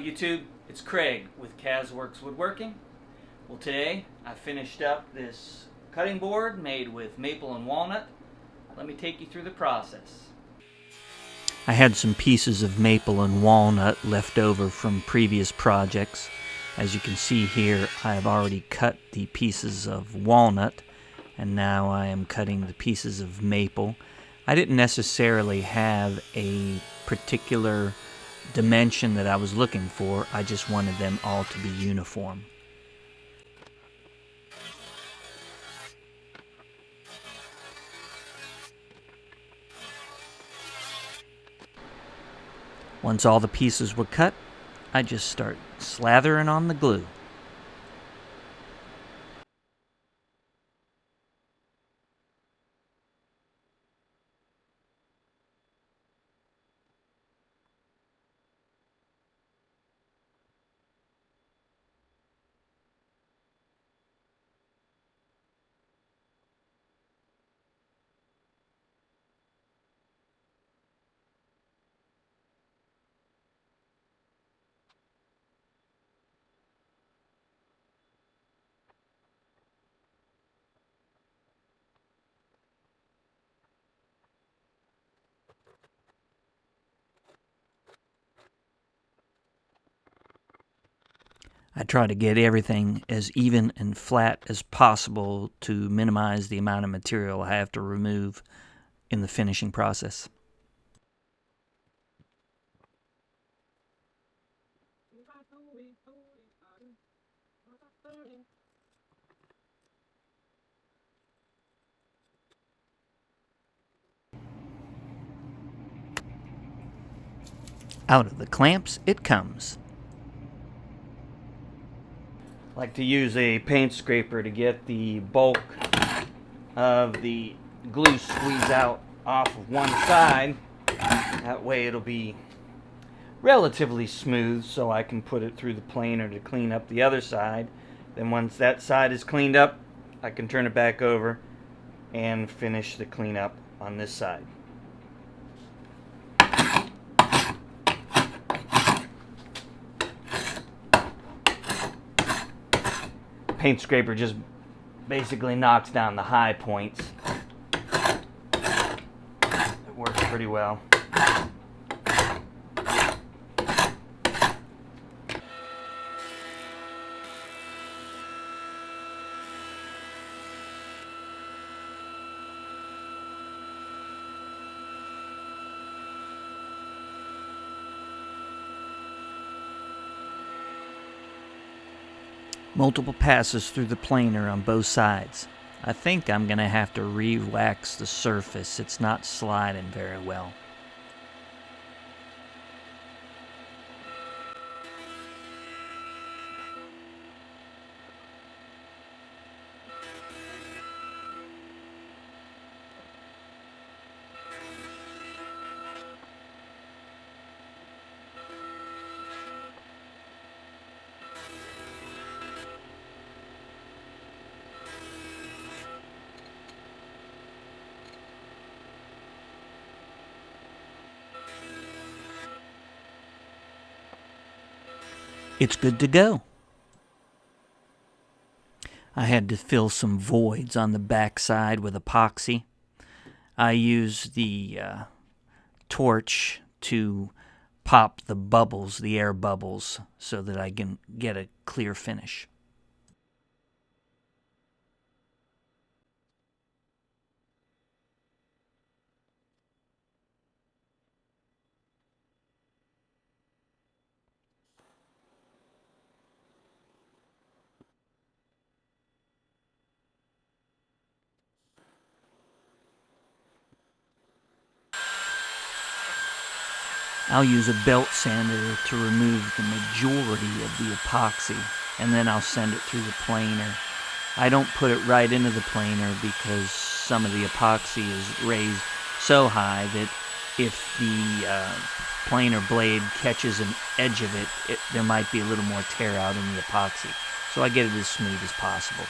YouTube, it's Craig with Kazworks Woodworking. Well, today I finished up this cutting board made with maple and walnut. Let me take you through the process. I had some pieces of maple and walnut left over from previous projects. As you can see here, I have already cut the pieces of walnut, and now I am cutting the pieces of maple. I didn't necessarily have a particular dimension that I was looking for. I just wanted them all to be uniform. Once all the pieces were cut, I just start slathering on the glue. I try to get everything as even and flat as possible to minimize the amount of material I have to remove in the finishing process. Out of the clamps it comes. I like to use a paint scraper to get the bulk of the glue squeezed out off of one side. That way it'll be relatively smooth so I can put it through the planer to clean up the other side. Then once that side is cleaned up, I can turn it back over and finish the cleanup on this side. Paint scraper just basically knocks down the high points. It works pretty well. Multiple passes through the planer on both sides. I think I'm going to have to re-wax the surface. It's not sliding very well. It's good to go. I had to fill some voids on the back side with epoxy. I used the torch to pop the bubbles, the air bubbles, so that I can get a clear finish. I'll use a belt sander to remove the majority of the epoxy, and then I'll send it through the planer. I don't put it right into the planer because some of the epoxy is raised so high that if the planer blade catches an edge of it, there might be a little more tear out in the epoxy. So I get it as smooth as possible.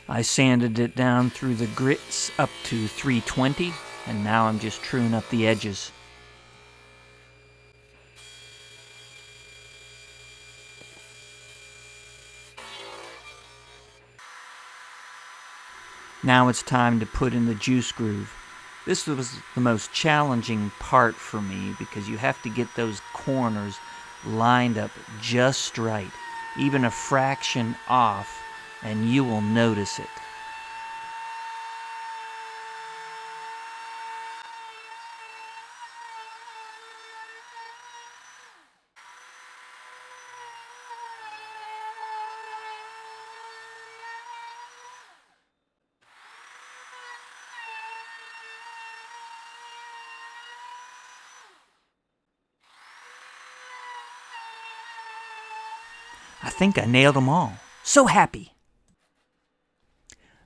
I sanded it down through the grits up to 320, and now I'm just truing up the edges. Now it's time to put in the juice groove. This was the most challenging part for me because you have to get those corners lined up just right, even a fraction off, and you will notice it. I think I nailed them all. So happy!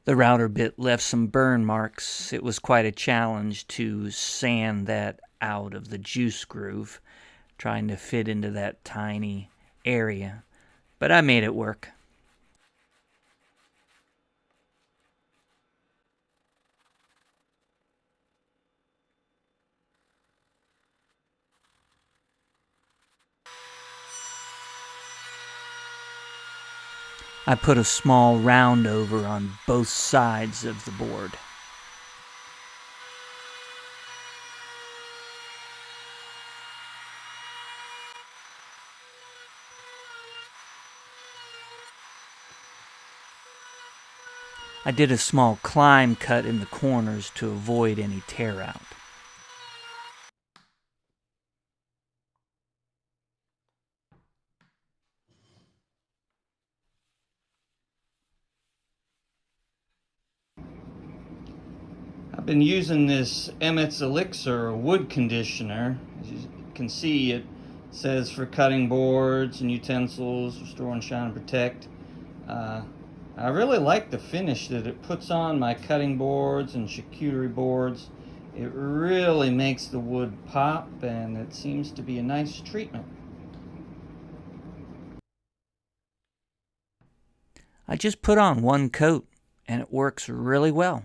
The router bit left some burn marks. It was quite a challenge to sand that out of the juice groove, trying to fit into that tiny area. But I made it work. I put a small round over on both sides of the board. I did a small climb cut in the corners to avoid any tear out. I've been using this Emmett's Elixir wood conditioner. As you can see, it says for cutting boards and utensils, restore and shine and protect. I really like the finish that it puts on my cutting boards and charcuterie boards. It really makes the wood pop, and it seems to be a nice treatment. I just put on one coat, and it works really well.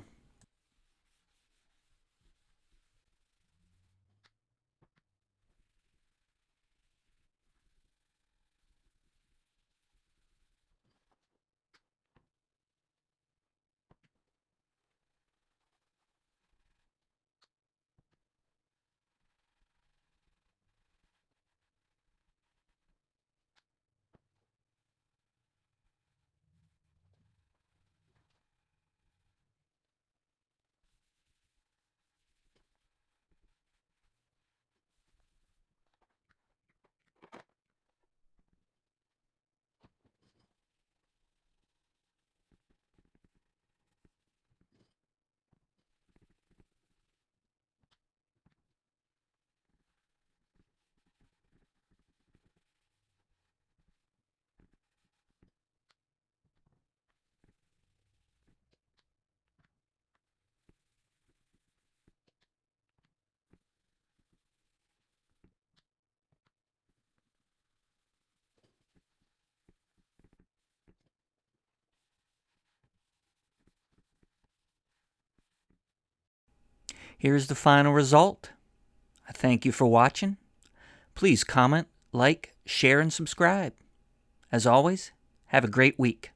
Here's the final result. I thank you for watching. Please comment, like, share, and subscribe. As always, have a great week.